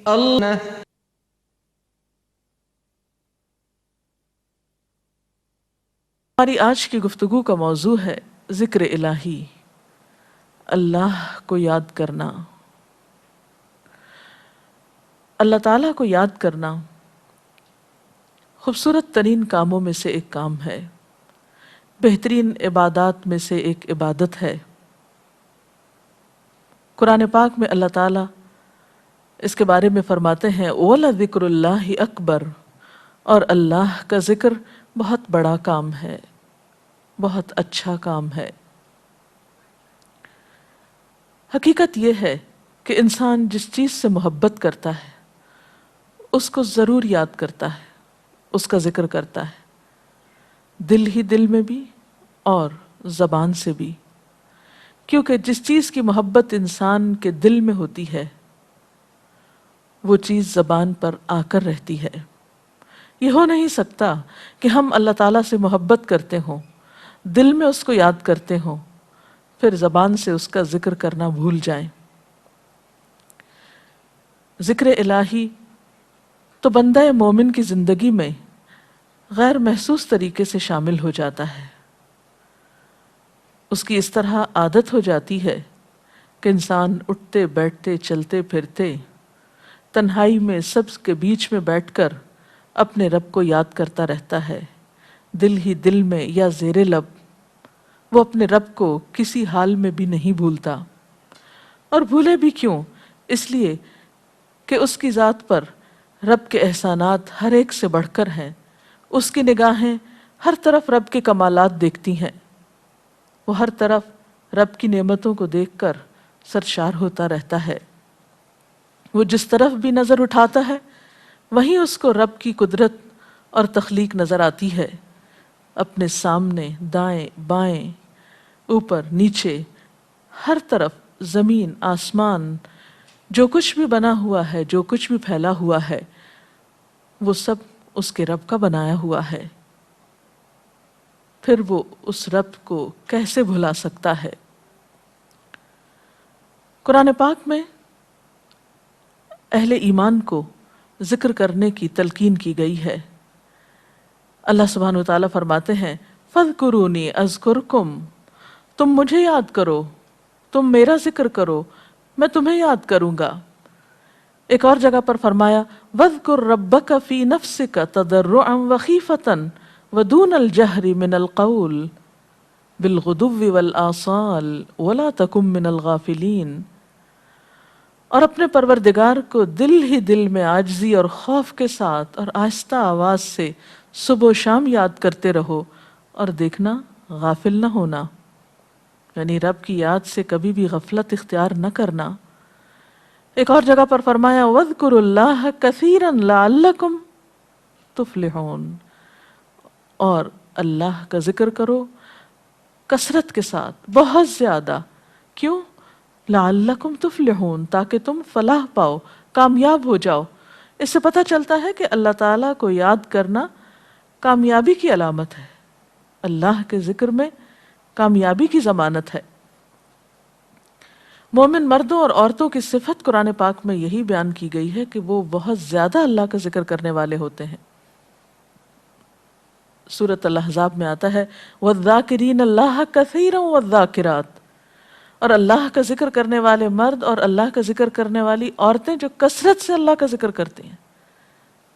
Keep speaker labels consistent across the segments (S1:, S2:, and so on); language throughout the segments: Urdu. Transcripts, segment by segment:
S1: اللہ
S2: ہماری آج کی گفتگو کا موضوع ہے ذکر الہی، اللہ کو یاد کرنا۔ اللہ تعالیٰ کو یاد کرنا خوبصورت ترین کاموں میں سے ایک کام ہے، بہترین عبادات میں سے ایک عبادت ہے۔ قرآن پاک میں اللہ تعالیٰ اس کے بارے میں فرماتے ہیں وَلَذِكْرُ اللَّهِ اکبر، اور اللہ کا ذکر بہت بڑا کام ہے، بہت اچھا کام ہے۔ حقیقت یہ ہے کہ انسان جس چیز سے محبت کرتا ہے اس کو ضرور یاد کرتا ہے، اس کا ذکر کرتا ہے، دل ہی دل میں بھی اور زبان سے بھی، کیونکہ جس چیز کی محبت انسان کے دل میں ہوتی ہے وہ چیز زبان پر آ کر رہتی ہے۔ یہ ہو نہیں سکتا کہ ہم اللہ تعالیٰ سے محبت کرتے ہوں، دل میں اس کو یاد کرتے ہوں، پھر زبان سے اس کا ذکر کرنا بھول جائیں۔ ذکر الہی تو بندہ مومن کی زندگی میں غیر محسوس طریقے سے شامل ہو جاتا ہے۔ اس کی اس طرح عادت ہو جاتی ہے کہ انسان اٹھتے بیٹھتے چلتے پھرتے تنہائی میں سب کے بیچ میں بیٹھ کر اپنے رب کو یاد کرتا رہتا ہے، دل ہی دل میں یا زیر لب وہ اپنے رب کو کسی حال میں بھی نہیں بھولتا۔ اور بھولے بھی کیوں؟ اس لیے کہ اس کی ذات پر رب کے احسانات ہر ایک سے بڑھ کر ہیں، اس کی نگاہیں ہر طرف رب کے کمالات دیکھتی ہیں، وہ ہر طرف رب کی نعمتوں کو دیکھ کر سرشار ہوتا رہتا ہے۔ وہ جس طرف بھی نظر اٹھاتا ہے وہیں اس کو رب کی قدرت اور تخلیق نظر آتی ہے، اپنے سامنے، دائیں بائیں، اوپر نیچے، ہر طرف زمین آسمان، جو کچھ بھی بنا ہوا ہے، جو کچھ بھی پھیلا ہوا ہے وہ سب اس کے رب کا بنایا ہوا ہے۔ پھر وہ اس رب کو کیسے بھلا سکتا ہے؟ قرآن پاک میں اہل ایمان کو ذکر کرنے کی تلقین کی گئی ہے۔ اللہ سبحانہ وتعالیٰ فرماتے ہیں فَاذْكُرُونِي أَذْكُرْكُمْ، تم مجھے یاد کرو، تم میرا ذکر کرو، میں تمہیں یاد کروں گا۔ ایک اور جگہ پر فرمایا وَاذْكُرْ رَبَّكَ فِي نَفْسِكَ تَضَرُّعًا وَخِيفَةً وَدُونَ الْجَهْرِ مِنَ الْقَوْلِ بِالْغُدُوِّ وَالْآصَالِ وَلَا تَكُن مِّنَ الْغَافِلِينَ، اور اپنے پروردگار کو دل ہی دل میں عاجزی اور خوف کے ساتھ اور آہستہ آواز سے صبح و شام یاد کرتے رہو، اور دیکھنا غافل نہ ہونا، یعنی رب کی یاد سے کبھی بھی غفلت اختیار نہ کرنا۔ ایک اور جگہ پر فرمایا وَاذْكُرُوا اللَّهَ كَثِيرًا لَعَلَّكُمْ تُفْلِحُونَ، اور اللہ کا ذکر کرو کثرت کے ساتھ، بہت زیادہ۔ کیوں؟ لَعَلَّكُمْ تُفْلِحُونَ، تاکہ تم فلاح پاؤ، کامیاب ہو جاؤ۔ اس سے پتہ چلتا ہے کہ اللہ تعالیٰ کو یاد کرنا کامیابی کی علامت ہے، اللہ کے ذکر میں کامیابی کی ضمانت ہے۔ مومن مردوں اور عورتوں کی صفت قرآن پاک میں یہی بیان کی گئی ہے کہ وہ بہت زیادہ اللہ کا ذکر کرنے والے ہوتے ہیں۔ سورۃ الاحزاب میں آتا ہے وَالذَّاكِرِينَ اللَّهَ كَثِيرًا وَالذَّاكِرَاتِ، اور اللہ کا ذکر کرنے والے مرد اور اللہ کا ذکر کرنے والی عورتیں جو کثرت سے اللہ کا ذکر کرتی ہیں۔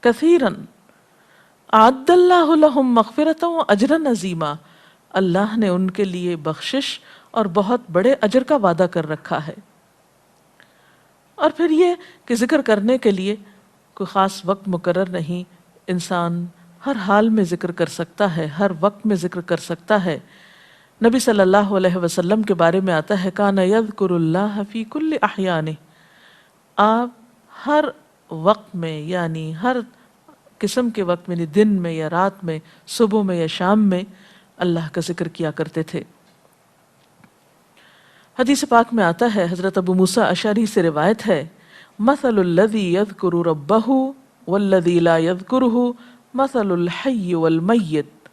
S2: کثیراً اعد اللہ لہم مغفرۃ واجرا عظیما، اللہ نے ان کے لیے بخشش اور بہت بڑے اجر کا وعدہ کر رکھا ہے۔ اور پھر یہ کہ ذکر کرنے کے لیے کوئی خاص وقت مقرر نہیں، انسان ہر حال میں ذکر کر سکتا ہے، ہر وقت میں ذکر کر سکتا ہے۔ نبی صلی اللہ علیہ وسلم کے بارے میں آتا ہے کان یذکر اللہ فی کل احیانہ، آپ ہر وقت میں، یعنی ہر قسم کے وقت میں، یعنی دن میں یا رات میں، صبح میں یا شام میں اللہ کا ذکر کیا کرتے تھے۔ حدیث پاک میں آتا ہے، حضرت ابو موسیٰ اشعری سے روایت ہے مثل الذی یذکر ربہ والذی لا یذکرہ مثل الحی والمیت،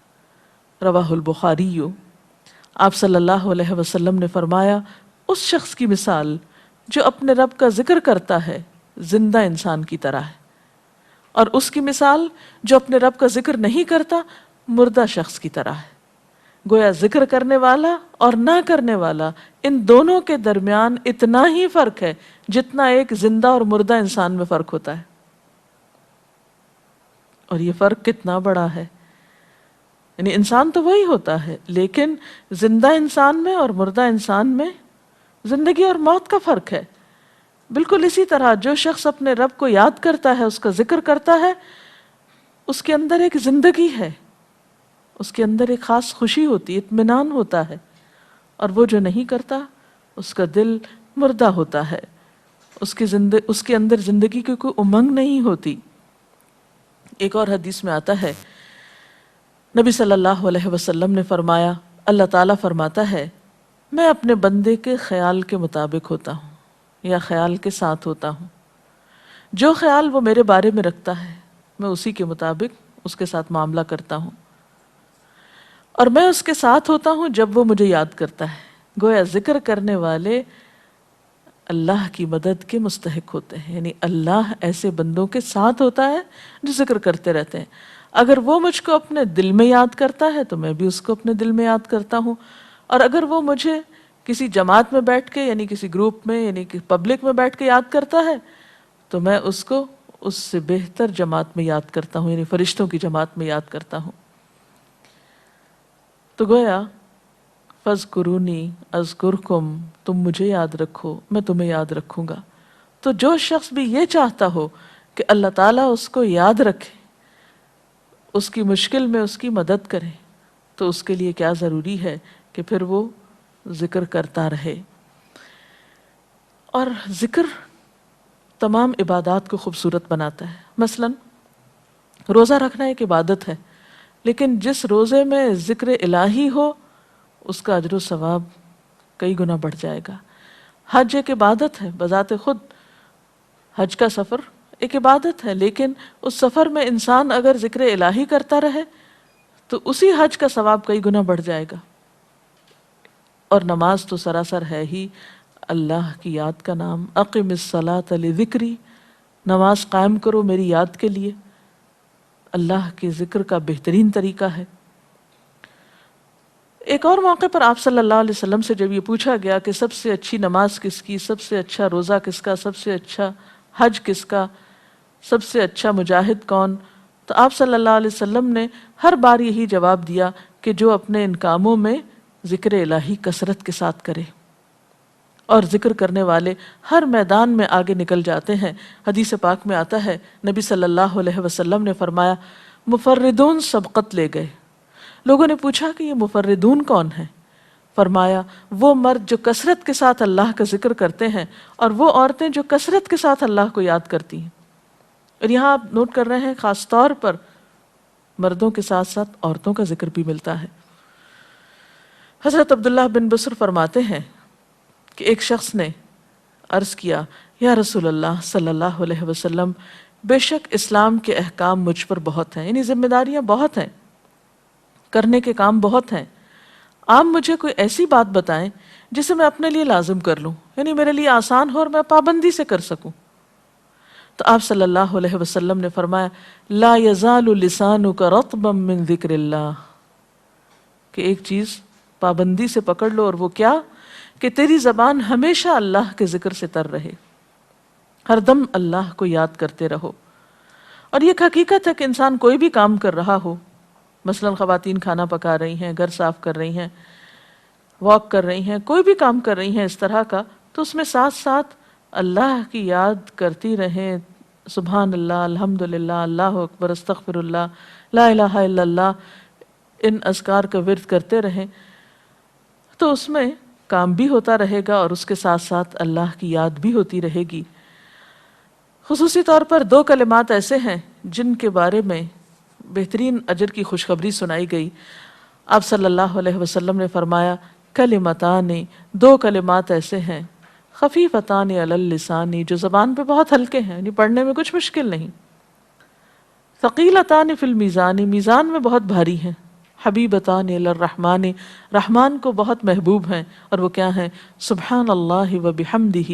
S2: رواہ البخاری۔ آپ صلی اللہ علیہ وسلم نے فرمایا اس شخص کی مثال جو اپنے رب کا ذکر کرتا ہے زندہ انسان کی طرح ہے، اور اس کی مثال جو اپنے رب کا ذکر نہیں کرتا مردہ شخص کی طرح ہے۔ گویا ذکر کرنے والا اور نہ کرنے والا، ان دونوں کے درمیان اتنا ہی فرق ہے جتنا ایک زندہ اور مردہ انسان میں فرق ہوتا ہے، اور یہ فرق کتنا بڑا ہے۔ یعنی انسان تو وہی ہوتا ہے، لیکن زندہ انسان میں اور مردہ انسان میں زندگی اور موت کا فرق ہے۔ بالکل اسی طرح جو شخص اپنے رب کو یاد کرتا ہے، اس کا ذکر کرتا ہے، اس کے اندر ایک زندگی ہے، اس کے اندر ایک خاص خوشی ہوتی ہے، اطمینان ہوتا ہے، اور وہ جو نہیں کرتا اس کا دل مردہ ہوتا ہے، اس کے اندر زندگی کی کوئی امنگ نہیں ہوتی۔ ایک اور حدیث میں آتا ہے، نبی صلی اللہ علیہ وسلم نے فرمایا، اللہ تعالیٰ فرماتا ہے میں اپنے بندے کے خیال کے مطابق ہوتا ہوں یا خیال کے ساتھ ہوتا ہوں، جو خیال وہ میرے بارے میں رکھتا ہے میں اسی کے مطابق اس کے ساتھ معاملہ کرتا ہوں، اور میں اس کے ساتھ ہوتا ہوں جب وہ مجھے یاد کرتا ہے۔ گویا ذکر کرنے والے اللہ کی مدد کے مستحق ہوتے ہیں، یعنی اللہ ایسے بندوں کے ساتھ ہوتا ہے جو ذکر کرتے رہتے ہیں۔ اگر وہ مجھ کو اپنے دل میں یاد کرتا ہے تو میں بھی اس کو اپنے دل میں یاد کرتا ہوں، اور اگر وہ مجھے کسی جماعت میں بیٹھ کے یعنی کسی گروپ میں یعنی کہ پبلک میں بیٹھ کے یاد کرتا ہے تو میں اس کو اس سے بہتر جماعت میں یاد کرتا ہوں، یعنی فرشتوں کی جماعت میں یاد کرتا ہوں۔ تو گویا فَاذْكُرُونِي أَذْكُرْكُمْ، تم مجھے یاد رکھو میں تمہیں یاد رکھوں گا۔ تو جو شخص بھی یہ چاہتا ہو کہ اللہ تعالیٰ اس کو یاد رکھے، اس کی مشکل میں اس کی مدد کرے، تو اس کے لیے کیا ضروری ہے کہ پھر وہ ذکر کرتا رہے۔ اور ذکر تمام عبادات کو خوبصورت بناتا ہے۔ مثلا روزہ رکھنا ایک عبادت ہے، لیکن جس روزے میں ذکر الہی ہو اس کا اجر و ثواب کئی گنا بڑھ جائے گا۔ حج ایک عبادت ہے بذات خود، حج کا سفر ایک عبادت ہے، لیکن اس سفر میں انسان اگر ذکر الہی کرتا رہے تو اسی حج کا ثواب کئی گنا بڑھ جائے گا۔ اور نماز تو سراسر ہے ہی اللہ کی یاد کا نام، اقم الصلاۃ لذکری، نماز قائم کرو میری یاد کے لیے۔ اللہ کے ذکر کا بہترین طریقہ ہے۔ ایک اور موقع پر آپ صلی اللہ علیہ وسلم سے جب یہ پوچھا گیا کہ سب سے اچھی نماز کس کی، سب سے اچھا روزہ کس کا، سب سے اچھا حج کس کا، سب سے اچھا مجاہد کون، تو آپ صلی اللہ علیہ وسلم نے ہر بار یہی جواب دیا کہ جو اپنے ان کاموں میں ذکر الہی کثرت کے ساتھ کرے۔ اور ذکر کرنے والے ہر میدان میں آگے نکل جاتے ہیں۔ حدیث پاک میں آتا ہے نبی صلی اللہ علیہ وسلم نے فرمایا مفردون سبقت لے گئے۔ لوگوں نے پوچھا کہ یہ مفردون کون ہیں؟ فرمایا وہ مرد جو کثرت کے ساتھ اللہ کا ذکر کرتے ہیں اور وہ عورتیں جو کثرت کے ساتھ اللہ کو یاد کرتی ہیں۔ اور یہاں آپ نوٹ کر رہے ہیں خاص طور پر مردوں کے ساتھ ساتھ عورتوں کا ذکر بھی ملتا ہے۔ حضرت عبداللہ بن بصر فرماتے ہیں کہ ایک شخص نے عرض کیا یا رسول اللہ صلی اللہ علیہ وسلم، بے شک اسلام کے احکام مجھ پر بہت ہیں، یعنی ذمہ داریاں بہت ہیں، کرنے کے کام بہت ہیں، آپ مجھے کوئی ایسی بات بتائیں جسے میں اپنے لیے لازم کر لوں، یعنی میرے لیے آسان ہو اور میں پابندی سے کر سکوں۔ تو آپ صلی اللہ علیہ وسلم نے فرمایا لا یزال لسانک رطبا من ذکر اللہ، کہ ایک چیز پابندی سے پکڑ لو، اور وہ کیا کہ تیری زبان ہمیشہ اللہ کے ذکر سے تر رہے، ہر دم اللہ کو یاد کرتے رہو۔ اور یہ حقیقت ہے کہ انسان کوئی بھی کام کر رہا ہو، مثلا خواتین کھانا پکا رہی ہیں، گھر صاف کر رہی ہیں، واک کر رہی ہیں، کوئی بھی کام کر رہی ہیں اس طرح کا، تو اس میں ساتھ ساتھ اللہ کی یاد کرتی رہیں، سبحان اللہ، الحمدللہ، اللہ اکبر، استغفر اللہ، لا الہ الا اللہ، ان اذکار کا ورد کرتے رہیں، تو اس میں کام بھی ہوتا رہے گا اور اس کے ساتھ ساتھ اللہ کی یاد بھی ہوتی رہے گی۔ خصوصی طور پر دو کلمات ایسے ہیں جن کے بارے میں بہترین اجر کی خوشخبری سنائی گئی۔ آپ صلی اللہ علیہ وسلم نے فرمایا کلمتان، دو کلمات ایسے ہیں خفیفتان علی اللسان، جو زبان پہ بہت ہلکے ہیں، یعنی پڑھنے میں کچھ مشکل نہیں، ثقیلتان فی المیزان، میزان میں بہت بھاری ہیں، حبیبتان الی الرحمن، رحمان کو بہت محبوب ہیں، اور وہ کیا ہیں؟ سبحان اللہ و بحمدہ،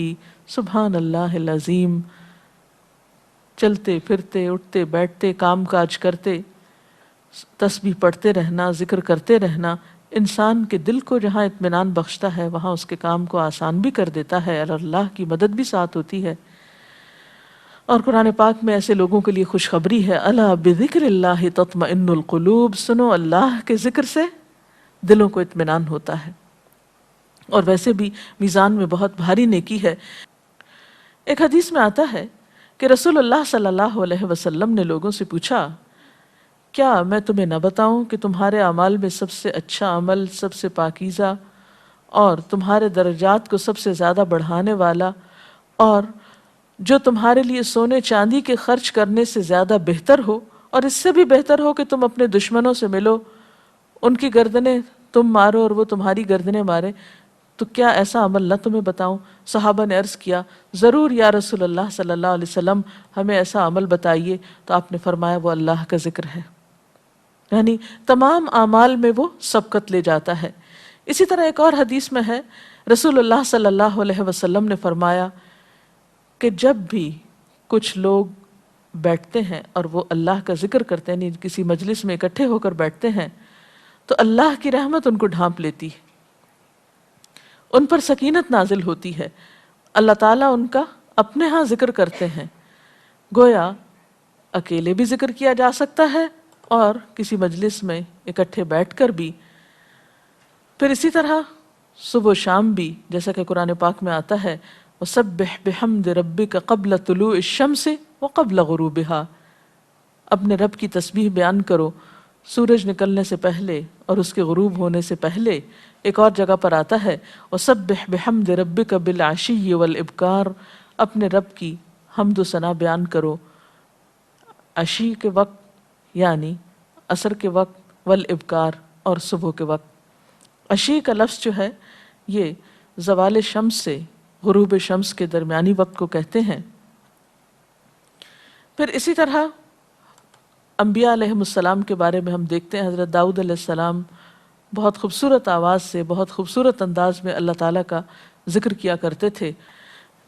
S2: سبحان اللہ العظیم، چلتے پھرتے اٹھتے بیٹھتے کام کاج کرتے تسبیح پڑھتے رہنا، ذکر کرتے رہنا انسان کے دل کو جہاں اطمینان بخشتا ہے وہاں اس کے کام کو آسان بھی کر دیتا ہے اور اللہ کی مدد بھی ساتھ ہوتی ہے۔ اور قرآن پاک میں ایسے لوگوں کے لیے خوشخبری ہے، الا بذکر اللہ تطمئن القلوب، سنو اللہ کے ذکر سے دلوں کو اطمینان ہوتا ہے۔ اور ویسے بھی میزان میں بہت بھاری نیکی ہے۔ ایک حدیث میں آتا ہے کہ رسول اللہ صلی اللہ علیہ وسلم نے لوگوں سے پوچھا، کیا میں تمہیں نہ بتاؤں کہ تمہارے اعمال میں سب سے اچھا عمل، سب سے پاکیزہ اور تمہارے درجات کو سب سے زیادہ بڑھانے والا اور جو تمہارے لیے سونے چاندی کے خرچ کرنے سے زیادہ بہتر ہو، اور اس سے بھی بہتر ہو کہ تم اپنے دشمنوں سے ملو، ان کی گردنیں تم مارو اور وہ تمہاری گردنیں مارے، تو کیا ایسا عمل نہ تمہیں بتاؤں؟ صحابہ نے عرض کیا، ضرور یا رسول اللہ صلی اللہ علیہ وسلم، ہمیں ایسا عمل بتائیے۔ تو آپ نے فرمایا وہ اللہ کا ذکر ہے، یعنی تمام اعمال میں وہ سبقت لے جاتا ہے۔ اسی طرح ایک اور حدیث میں ہے، رسول اللہ صلی اللہ علیہ وسلم نے فرمایا کہ جب بھی کچھ لوگ بیٹھتے ہیں اور وہ اللہ کا ذکر کرتے ہیں، یعنی کسی مجلس میں اکٹھے ہو کر بیٹھتے ہیں، تو اللہ کی رحمت ان کو ڈھانپ لیتی ہے، ان پر سکینت نازل ہوتی ہے، اللہ تعالیٰ ان کا اپنے ہاں ذکر کرتے ہیں۔ گویا اکیلے بھی ذکر کیا جا سکتا ہے اور کسی مجلس میں اکٹھے بیٹھ کر بھی۔ پھر اسی طرح صبح و شام بھی، جیسا کہ قرآن پاک میں آتا ہے، وَسَبِّحْ بِحَمْدِ رَبِّكَ قَبْلَ طُلُوعِ الشَّمْسِ وَقَبْلَ غُرُوبِهَا، اپنے رب کی تسبیح بیان کرو سورج نکلنے سے پہلے اور اس کے غروب ہونے سے پہلے۔ ایک اور جگہ پر آتا ہے وَسَبِّحْ بِحَمْدِ رَبِّكَ بِالْعَشِيِّ وَالْإِبْكَارِ، اپنے رب کی حمد و ثنا بیان کرو عشی کے وقت یعنی عصر کے وقت، والابکار اور صبح کے وقت۔ عشی کا لفظ جو ہے یہ زوال شمس سے غروب شمس کے درمیانی وقت کو کہتے ہیں۔ پھر اسی طرح انبیاء علیہ السلام کے بارے میں ہم دیکھتے ہیں، حضرت داؤد علیہ السلام بہت خوبصورت آواز سے، بہت خوبصورت انداز میں اللہ تعالیٰ کا ذکر کیا کرتے تھے۔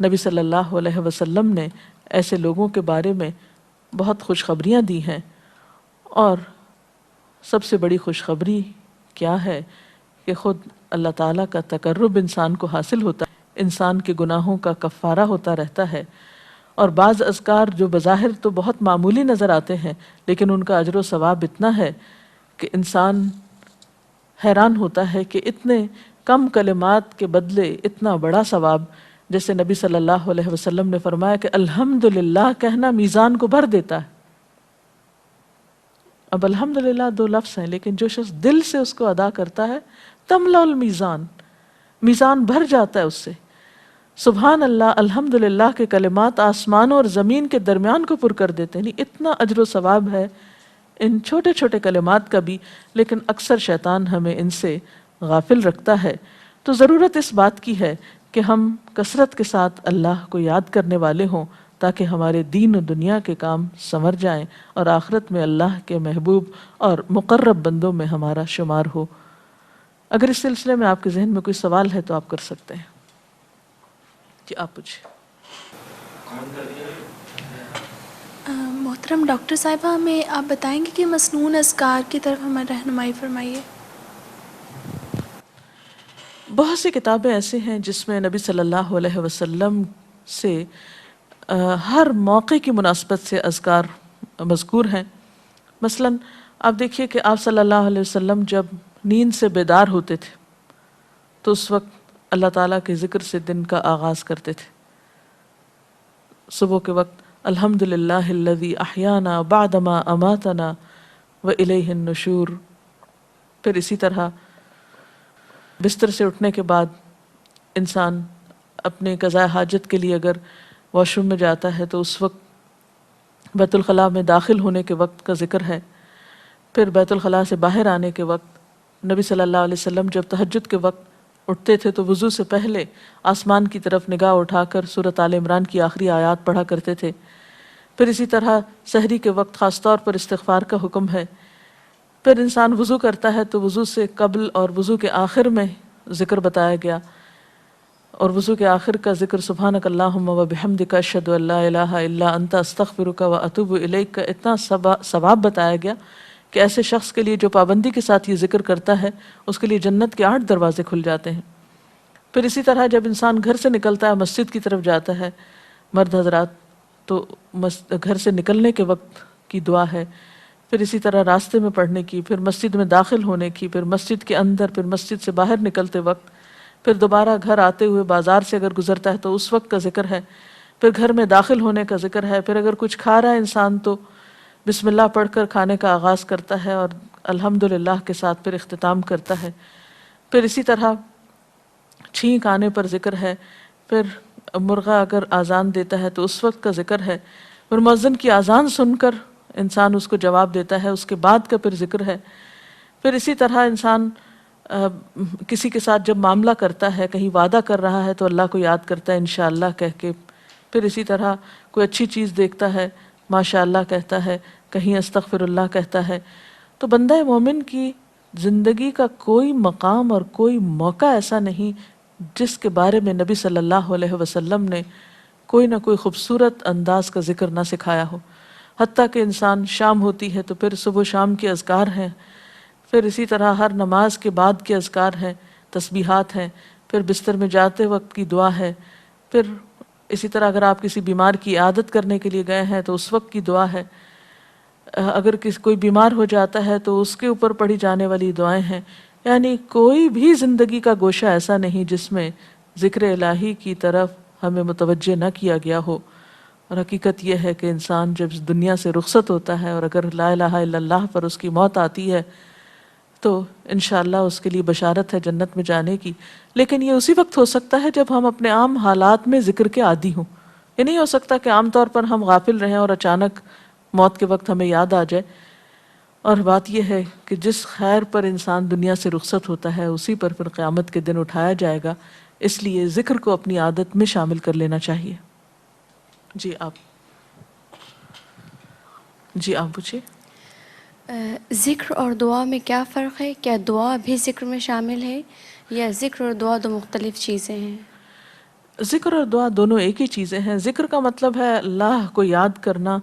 S2: نبی صلی اللہ علیہ وسلم نے ایسے لوگوں کے بارے میں بہت خوشخبریاں دی ہیں، اور سب سے بڑی خوشخبری کیا ہے کہ خود اللہ تعالیٰ کا تقرب انسان کو حاصل ہوتا ہے، انسان کے گناہوں کا کفارہ ہوتا رہتا ہے۔ اور بعض اذکار جو بظاہر تو بہت معمولی نظر آتے ہیں لیکن ان کا اجر و ثواب اتنا ہے کہ انسان حیران ہوتا ہے کہ اتنے کم کلمات کے بدلے اتنا بڑا ثواب۔ جیسے نبی صلی اللہ علیہ وسلم نے فرمایا کہ الحمدللہ کہنا میزان کو بھر دیتا ہے۔ اب الحمدللہ دو لفظ ہیں لیکن جو شخص دل سے اس کو ادا کرتا ہے تملا المیزان، میزان بھر جاتا ہے اس سے۔ سبحان اللہ، الحمدللہ کے کلمات آسمانوں اور زمین کے درمیان کو پر کر دیتے ہیں، اتنا اجر و ثواب ہے ان چھوٹے چھوٹے کلمات کا بھی، لیکن اکثر شیطان ہمیں ان سے غافل رکھتا ہے۔ تو ضرورت اس بات کی ہے کہ ہم کثرت کے ساتھ اللہ کو یاد کرنے والے ہوں تاکہ ہمارے دین و دنیا کے کام سنور جائیں اور آخرت میں اللہ کے محبوب اور مقرب بندوں میں ہمارا شمار ہو۔ اگر اس سلسلے میں آپ کے ذہن میں کوئی سوال ہے تو آپ کر سکتے ہیں۔ جی آپ پوچھیں۔
S1: محترم ڈاکٹر صاحبہ، ہمیں آپ بتائیں گے کہ مسنون اذکار کی طرف ہمیں رہنمائی فرمائیے۔
S2: بہت سی کتابیں ایسے ہیں جس میں نبی صلی اللہ علیہ وسلم سے ہر موقع کی مناسبت سے اذکار مذکور ہیں۔ مثلا آپ دیکھیے کہ آپ صلی اللہ علیہ وسلم جب نیند سے بیدار ہوتے تھے تو اس وقت اللہ تعالیٰ کے ذکر سے دن کا آغاز کرتے تھے۔ صبح کے وقت الحمدللہ الذی احیانا بعدما اماتنا والیہ النشور۔ پھر اسی طرح بستر سے اٹھنے کے بعد انسان اپنے قضاء حاجت کے لیے اگر واش روم میں جاتا ہے تو اس وقت بیت الخلاء میں داخل ہونے کے وقت کا ذکر ہے۔ پھر بیت الخلاء سے باہر آنے کے وقت نبی صلی اللہ علیہ وسلم جب تہجد کے وقت اٹھتے تھے تو وضو سے پہلے آسمان کی طرف نگاہ اٹھا کر سورۃ آل عمران کی آخری آیات پڑھا کرتے تھے۔ پھر اسی طرح سحری کے وقت خاص طور پر استغفار کا حکم ہے۔ پھر انسان وضو کرتا ہے تو وضو سے قبل اور وضو کے آخر میں ذکر بتایا گیا، اور وضو کے آخر کا ذکر سبحانک اللہم و بحمدک اشہد ان لا الہ الا انت استغفرک و اتوب الیک کا اتنا ثواب بتایا گیا کہ ایسے شخص کے لیے جو پابندی کے ساتھ یہ ذکر کرتا ہے اس کے لیے جنت کے 8 دروازے کھل جاتے ہیں۔ پھر اسی طرح جب انسان گھر سے نکلتا ہے مسجد کی طرف جاتا ہے مرد حضرات تو گھر سے نکلنے کے وقت کی دعا ہے، پھر اسی طرح راستے میں پڑھنے کی، پھر مسجد میں داخل ہونے کی، پھر مسجد کے اندر، پھر مسجد سے باہر نکلتے وقت، پھر دوبارہ گھر آتے ہوئے بازار سے اگر گزرتا ہے تو اس وقت کا ذکر ہے، پھر گھر میں داخل ہونے کا ذکر ہے، پھر اگر کچھ کھا رہا ہے انسان تو بسم اللہ پڑھ کر کھانے کا آغاز کرتا ہے اور الحمدللہ کے ساتھ پھر اختتام کرتا ہے، پھر اسی طرح چھینک آنے پر ذکر ہے، پھر مرغا اگر آذان دیتا ہے تو اس وقت کا ذکر ہے، پھر مؤذن کی آذان سن کر انسان اس کو جواب دیتا ہے، اس کے بعد کا پھر ذکر ہے، پھر اسی طرح انسان کسی کے ساتھ جب معاملہ کرتا ہے، کہیں وعدہ کر رہا ہے تو اللہ کو یاد کرتا ہے انشاءاللہ کہہ کے، پھر اسی طرح کوئی اچھی چیز دیکھتا ہے ماشاءاللہ کہتا ہے، کہیں استغفر اللہ کہتا ہے۔ تو بندہ مومن کی زندگی کا کوئی مقام اور کوئی موقع ایسا نہیں جس کے بارے میں نبی صلی اللہ علیہ وسلم نے کوئی نہ کوئی خوبصورت انداز کا ذکر نہ سکھایا ہو۔ حتیٰ کہ انسان شام ہوتی ہے تو پھر صبح و شام کے اذکار ہیں، پھر اسی طرح ہر نماز کے بعد کے اذکار ہیں، تسبیحات ہیں، پھر بستر میں جاتے وقت کی دعا ہے، پھر اسی طرح اگر آپ کسی بیمار کی عیادت کرنے کے لیے گئے ہیں تو اس وقت کی دعا ہے، اگر کوئی بیمار ہو جاتا ہے تو اس کے اوپر پڑھی جانے والی دعائیں ہیں۔ یعنی کوئی بھی زندگی کا گوشہ ایسا نہیں جس میں ذکر الہی کی طرف ہمیں متوجہ نہ کیا گیا ہو۔ اور حقیقت یہ ہے کہ انسان جب اس دنیا سے رخصت ہوتا ہے اور اگر لا الہ الا اللہ پر اس کی موت آتی ہے تو انشاءاللہ اس کے لیے بشارت ہے جنت میں جانے کی، لیکن یہ اسی وقت ہو سکتا ہے جب ہم اپنے عام حالات میں ذکر کے عادی ہوں۔ یہ نہیں ہو سکتا کہ عام طور پر ہم غافل رہیں اور اچانک موت کے وقت ہمیں یاد آ جائے۔ اور بات یہ ہے کہ جس خیر پر انسان دنیا سے رخصت ہوتا ہے اسی پر پھر قیامت کے دن اٹھایا جائے گا، اس لیے ذکر کو اپنی عادت میں شامل کر لینا چاہیے۔ جی آپ پوچھیے۔
S3: ذکر اور دعا میں کیا فرق ہے؟ کیا دعا بھی ذکر میں شامل ہے یا ذکر اور دعا دو مختلف چیزیں ہیں؟
S2: ذکر اور دعا دونوں ایک ہی چیزیں ہیں۔ ذکر کا مطلب ہے اللہ کو یاد کرنا۔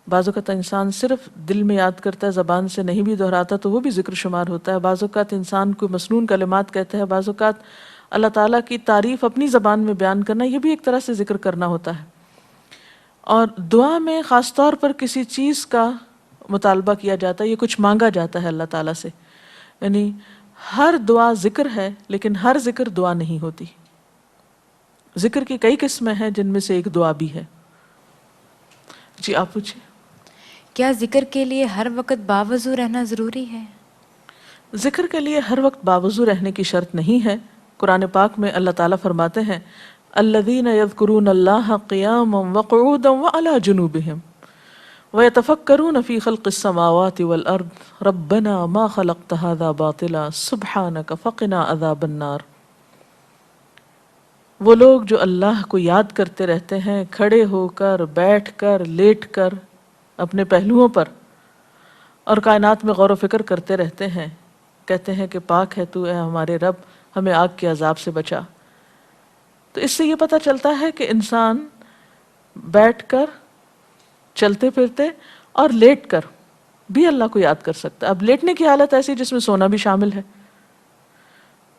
S2: بعض اوقات انسان صرف دل میں یاد کرتا ہے، زبان سے نہیں بھی دہراتا تو وہ بھی ذکر شمار ہوتا ہے۔ بعض اوقات انسان کوئی مسنون کلمات کہتا ہے، بعض اوقات اللہ تعالیٰ کی تعریف اپنی زبان میں بیان کرنا، یہ بھی ایک طرح سے ذکر کرنا ہوتا ہے۔ اور دعا میں خاص طور پر کسی چیز کا مطالبہ کیا جاتا ہے، یہ کچھ مانگا جاتا ہے اللہ تعالیٰ سے۔ یعنی ہر دعا ذکر ہے لیکن ہر ذکر دعا نہیں ہوتی۔ ذکر کی کئی قسمیں ہیں جن میں سے ایک دعا بھی ہے۔ جی آپ پوچھیں۔
S4: کیا ذکر کے لیے ہر وقت باوضو رہنا ضروری ہے؟
S2: ذکر کے لیے ہر وقت باوضو رہنے کی شرط نہیں ہے۔ قرآن پاک میں اللہ تعالیٰ فرماتے ہیں الذین یذکرون اللہ قیاما وقعودا وعلی جنوبہم ویتفکرون فی خلق السماوات والارض ربنا ما خلقت ھذا باطلا سبحانک فقنا عذاب النار۔ وہ لوگ جو اللہ کو یاد کرتے رہتے ہیں کھڑے ہو کر، بیٹھ کر، لیٹ کر، اپنے پہلوؤں پر، اور کائنات میں غور و فکر کرتے رہتے ہیں، کہتے ہیں کہ پاک ہے تو اے ہمارے رب، ہمیں آگ کے عذاب سے بچا۔ تو اس سے یہ پتہ چلتا ہے کہ انسان بیٹھ کر، چلتے پھرتے اور لیٹ کر بھی اللہ کو یاد کر سکتا ہے۔ اب لیٹنے کی حالت ایسی جس میں سونا بھی شامل ہے،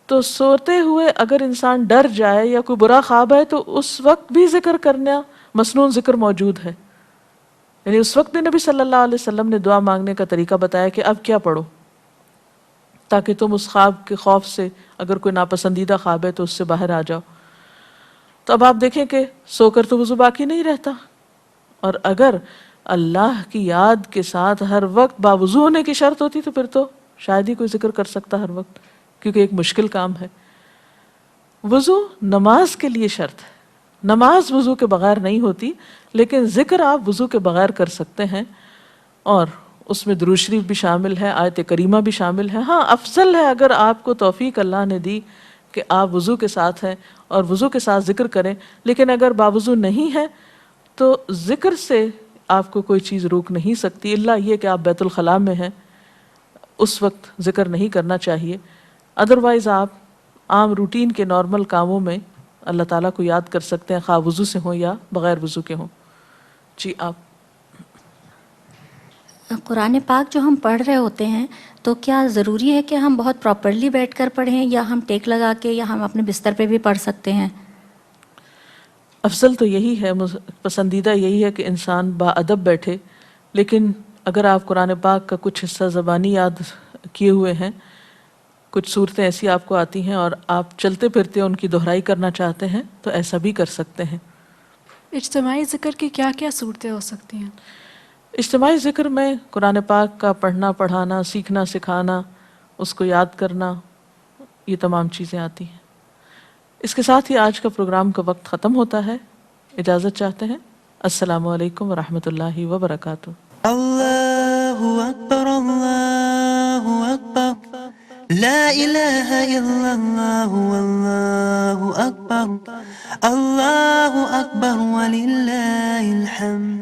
S2: تو سوتے ہوئے اگر انسان ڈر جائے یا کوئی برا خواب ہے تو اس وقت بھی ذکر کرنا، مسنون ذکر موجود ہے۔ یعنی اس وقت بھی نبی صلی اللہ علیہ وسلم نے دعا مانگنے کا طریقہ بتایا کہ اب کیا پڑھو، تاکہ تم اس خواب کے خوف سے، اگر کوئی ناپسندیدہ خواب ہے تو اس سے باہر آ جاؤ۔ تو اب آپ دیکھیں کہ سو کر تو وضو باقی نہیں رہتا، اور اگر اللہ کی یاد کے ساتھ ہر وقت باوضو ہونے کی شرط ہوتی تو پھر تو شاید ہی کوئی ذکر کر سکتا ہر وقت، کیونکہ ایک مشکل کام ہے۔ وضو نماز کے لیے شرط ہے، نماز وضو کے بغیر نہیں ہوتی، لیکن ذکر آپ وضو کے بغیر کر سکتے ہیں، اور اس میں درود شریف بھی شامل ہے، آیت کریمہ بھی شامل ہے۔ ہاں افضل ہے اگر آپ کو توفیق اللہ نے دی کہ آپ وضو کے ساتھ ہیں اور وضو کے ساتھ ذکر کریں، لیکن اگر باوضو نہیں ہے تو ذکر سے آپ کو کوئی چیز روک نہیں سکتی، الا یہ کہ آپ بیت الخلاء میں ہیں، اس وقت ذکر نہیں کرنا چاہیے۔ ادروائز آپ عام روٹین کے نارمل کاموں میں اللہ تعالیٰ کو یاد کر سکتے ہیں، خواہ وضو سے ہوں یا بغیر وضو کے ہوں. جی آپ.
S5: قرآن پاک جو ہم پڑھ رہے ہوتے ہیں تو کیا ضروری ہے کہ ہم بہت پراپرلی بیٹھ کر پڑھیں، یا ہم ٹیک لگا کے، یا ہم اپنے بستر پہ بھی پڑھ سکتے ہیں؟
S2: افضل تو یہی ہے، پسندیدہ یہی ہے کہ انسان با ادب بیٹھے، لیکن اگر آپ قرآن پاک کا کچھ حصہ زبانی یاد کیے ہوئے ہیں، کچھ صورتیں ایسی آپ کو آتی ہیں اور آپ چلتے پھرتے ان کی دہرائی کرنا چاہتے ہیں تو ایسا بھی کر سکتے ہیں.
S6: اجتماعی ذکر کی کیا کیا صورتیں ہو سکتی ہیں؟
S2: اجتماعی ذکر میں قرآن پاک کا پڑھنا، پڑھانا، سیکھنا، سکھانا، اس کو یاد کرنا، یہ تمام چیزیں آتی ہیں. اس کے ساتھ ہی آج کا پروگرام کا وقت ختم ہوتا ہے. اجازت چاہتے ہیں. السلام علیکم ورحمۃ اللہ وبرکاتہ.
S7: اللہ اکبر، اللہ اکبر، لا الہ الا اللہ، اللہ اکبر، اللہ اکبر وللہ الحمد.